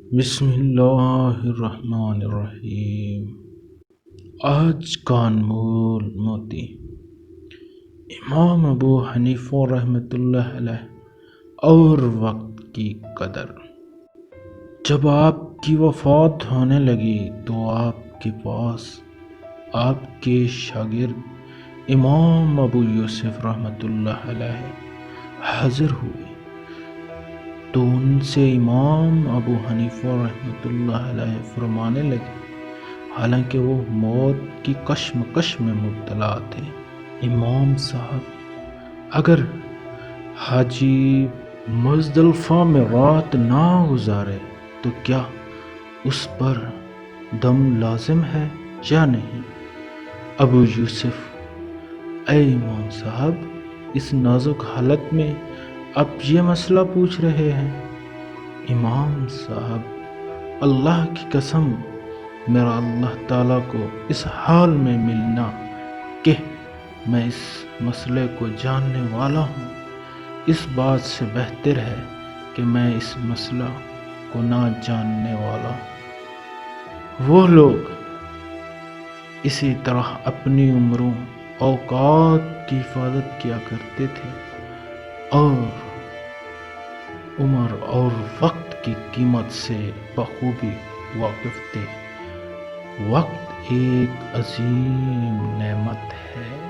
بسم اللہ الرحمن الرحیم۔ آج کا انمول موتی امام ابو حنیفہ رحمۃ اللہ علیہ اور وقت کی قدر۔ جب آپ کی وفات ہونے لگی تو آپ کے پاس آپ کے شاگرد امام ابو یوسف رحمۃ اللہ علیہ حاضر ہوئے تو ان سے امام ابو حنیفہ رحمۃ اللہ علیہ فرمانے لگے، حالانکہ وہ موت کی کشمکش میں مبتلا تھے: امام صاحب، اگر حاجی مزدلفہ میں رات نہ گزارے تو کیا اس پر دم لازم ہے یا نہیں؟ ابو یوسف: اے امام صاحب، اس نازک حالت میں آپ یہ مسئلہ پوچھ رہے ہیں؟ امام صاحب: اللہ کی قسم، میرا اللہ تعالیٰ کو اس حال میں ملنا کہ میں اس مسئلے کو جاننے والا ہوں، اس بات سے بہتر ہے کہ میں اس مسئلہ کو نہ جاننے والا ہوں۔ وہ لوگ اسی طرح اپنی عمروں اوقات کی حفاظت کیا کرتے تھے اور عمر اور وقت کی قیمت سے بخوبی واقف تھے۔ وقت ایک عظیم نعمت ہے۔